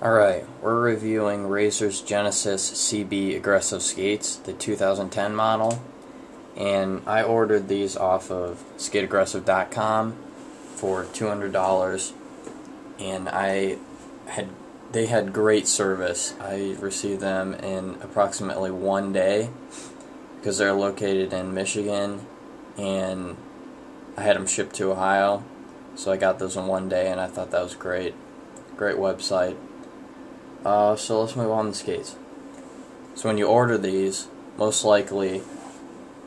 Alright, we're reviewing Razors Genesys CB Aggressive Skates, the 2010 model, and I ordered these off of skateaggressive.com for $200, and they had great service. I received them in approximately 1 day because they're located in Michigan, and I had them shipped to Ohio, so I got those in 1 day, and I thought that was great. Great website. So let's move on to skates. So when you order these, most likely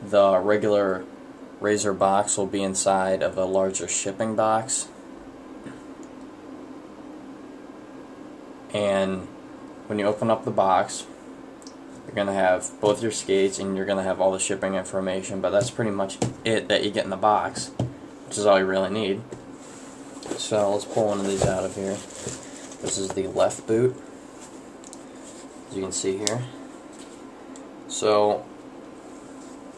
the regular Razor box will be inside of a larger shipping box. And when you open up the box, you're going to have both your skates and you're going to have all the shipping information, but that's pretty much it that you get in the box, which is all you really need. So let's pull one of these out of here. This is the left boot, as you can see here. So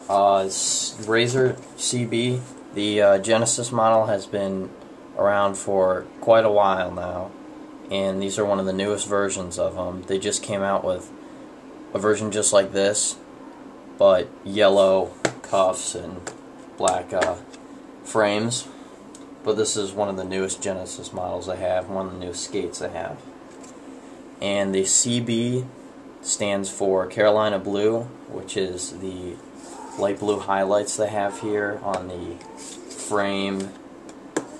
Razor CB, the Genesys model, has been around for quite a while now, and these are one of the newest versions of them. They just came out with a version just like this, but yellow cuffs and black frames. But this is one of the newest Genesys models I have, one of the newest skates I have. And the CB stands for Carolina Blue, which is the light blue highlights they have here on the frame,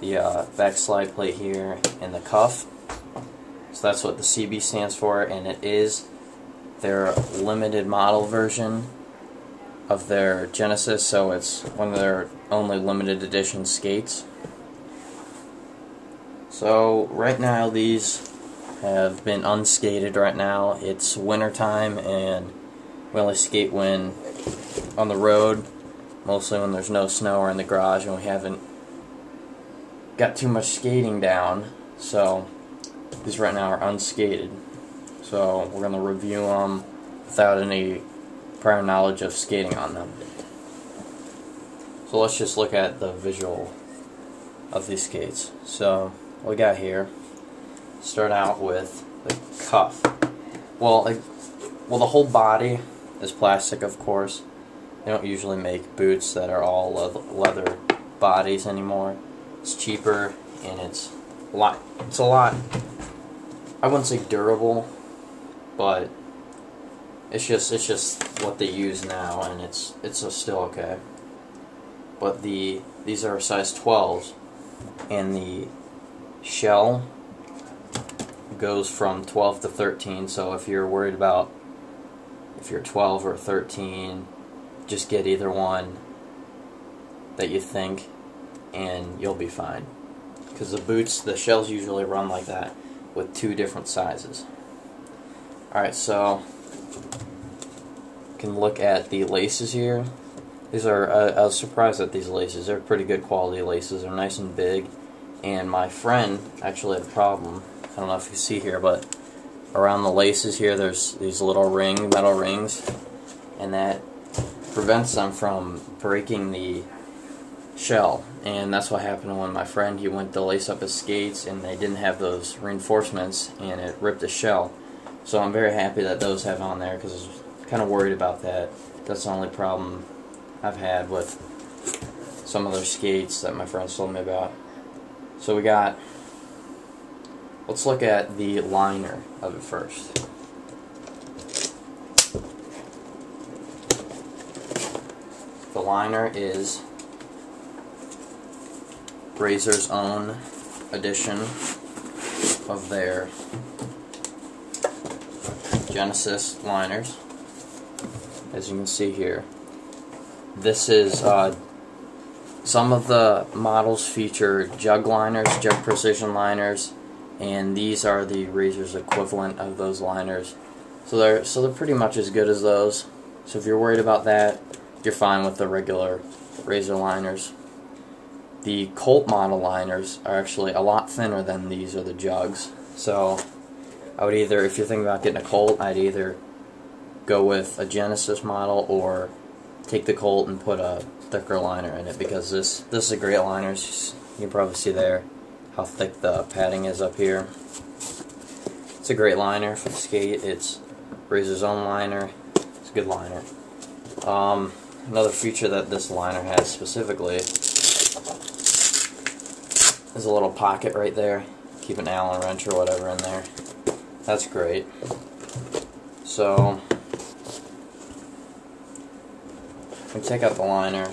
the back slide plate here, and the cuff. So that's what the CB stands for, and it is their limited model version of their Genesys, so it's one of their only limited edition skates. So right now these have been unskated right now. It's winter time and we only skate when on the road, mostly when there's no snow or in the garage, and we haven't got too much skating down, so these right now are unskated. So we're going to review them without any prior knowledge of skating on them. So let's just look at the visual of these skates. So what we got here, start out with the cuff. Well, the whole body is plastic, of course. They don't usually make boots that are all leather bodies anymore. It's cheaper, and it's a lot, I wouldn't say durable, but it's just what they use now, and it's still okay. But these are size 12s, and the shell goes from 12 to 13, so if you're worried about if you're 12 or 13, just get either one that you think and you'll be fine, because the shells usually run like that with 2 different sizes. Alright, so you can look at the laces here. These are, I was surprised at these laces. They're pretty good quality laces. They're nice and big. And my friend actually had a problem. I don't know if you see here, but around the laces here there's these little metal rings, and that prevents them from breaking the shell. And that's what happened when my friend, he went to lace up his skates and they didn't have those reinforcements, and it ripped the shell. So I'm very happy that those have on there, because I was kind of worried about that. That's the only problem I've had with some other skates that my friends told me about. So let's look at the liner of it first. The liner is Razor's own edition of their Genesys liners, as you can see here. This is some of the models feature jug liners, jug precision liners, and these are the Razor's equivalent of those liners. So they're pretty much as good as those. So if you're worried about that, you're fine with the regular Razor liners. The Colt model liners are actually a lot thinner than these are the jugs. So I would either, if you're thinking about getting a Colt, I'd either go with a Genesys model or take the Colt and put a thicker liner in it, because this is a great liner. You can probably see there how thick the padding is up here. It's a great liner for the skate. It's Razor's own liner. It's a good liner. Another feature that this liner has specifically is a little pocket right there. Keep an Allen wrench or whatever in there. That's great. So, we take out the liner.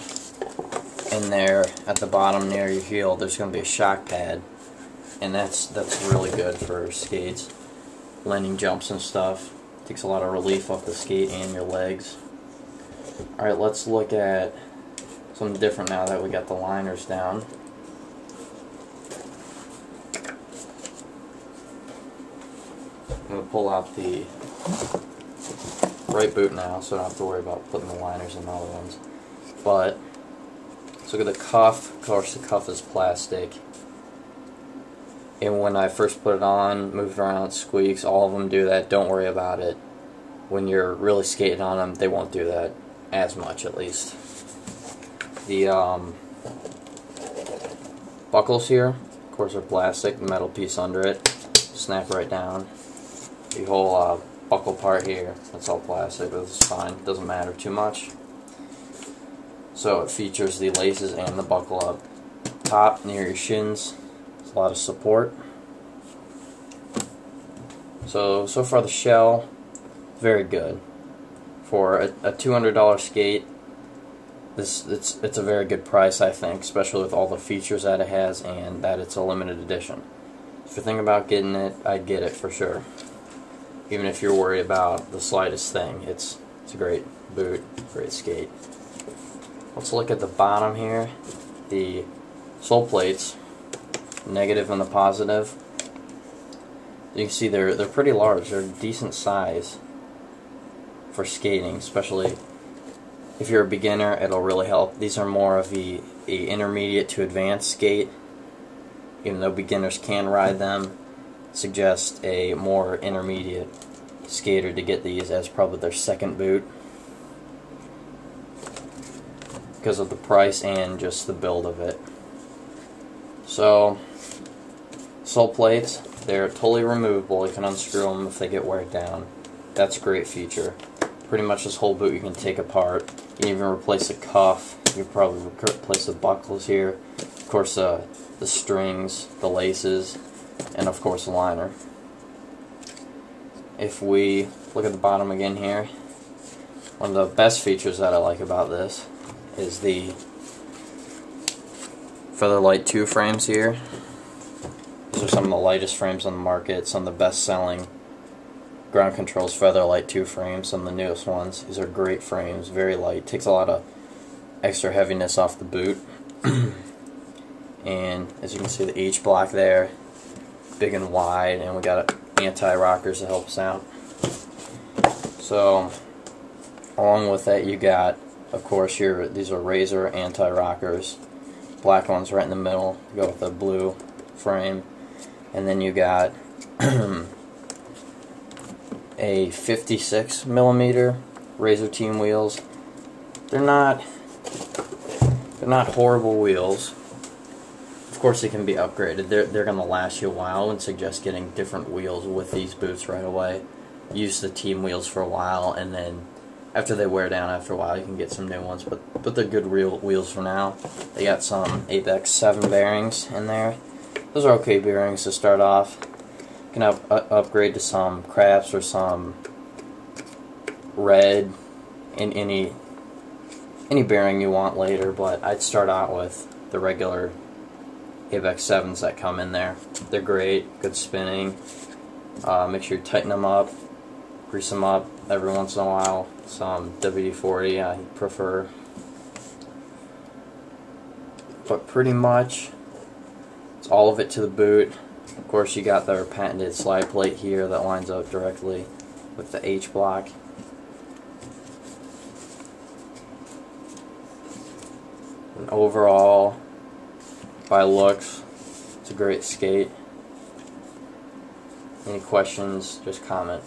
In there, at the bottom near your heel, there's going to be a shock pad, and that's really good for skates, landing jumps and stuff. Takes a lot of relief off the skate and your legs. Alright, let's look at something different now that we got the liners down. I'm going to pull out the right boot now, so I don't have to worry about putting the liners in the other ones. But let's look at the cuff. Of course, the cuff is plastic. And when I first put it on, moved around, it squeaks. All of them do that. Don't worry about it. When you're really skating on them, they won't do that as much, at least. The buckles here, of course, are plastic. The metal piece under it, snap right down. The whole buckle part here, that's all plastic, but it's fine. It doesn't matter too much. So it features the laces and the buckle up top near your shins. It's a lot of support. So far the shell, very good. For a $200 skate, it's a very good price, I think, especially with all the features that it has and that it's a limited edition. If you're thinking about getting it, I'd get it for sure. Even if you're worried about the slightest thing, it's a great boot, great skate. Let's look at the bottom here. The sole plates, negative and the positive. You can see they're pretty large. They're decent size for skating, especially if you're a beginner. It'll really help. These are more of a intermediate to advanced skate. Even though beginners can ride them, suggest a more intermediate skater to get these as probably their second boot, because of the price and just the build of it. So, sole plates, they're totally removable. You can unscrew them if they get wear down. That's a great feature. Pretty much this whole boot you can take apart. You can even replace the cuff. You can probably replace the buckles here. Of course, the strings, the laces, and of course the liner. If we look at the bottom again here, one of the best features that I like about this is the Featherlight 2 frames here. These are some of the lightest frames on the market, some of the best selling ground controls Featherlight 2 frames, some of the newest ones. These are great frames, very light, takes a lot of extra heaviness off the boot. And as you can see, the H block there, big and wide, and we got anti-rockers to help us out. So along with that, you got, of course, these are Razor anti-rockers. Black ones right in the middle, go with the blue frame. And then you got a 56mm Razor Team wheels. They're not horrible wheels. Of course, they can be upgraded. They're going to last you a while, and suggest getting different wheels with these boots right away. Use the Team wheels for a while, and then after they wear down after a while, you can get some new ones. But they're good real wheels for now. They got some Apex 7 bearings in there. Those are okay bearings to start off. You can upgrade to some Crafts or some Red, in any bearing you want later. But I'd start out with the regular Apex 7s that come in there. They're great, good spinning. Make sure you tighten them up, grease them up every once in a while. Some WD-40 I prefer. But pretty much, it's all of it to the boot. Of course, you got their patented slide plate here that lines up directly with the H block. And overall, by looks, it's a great skate. Any questions, just comment.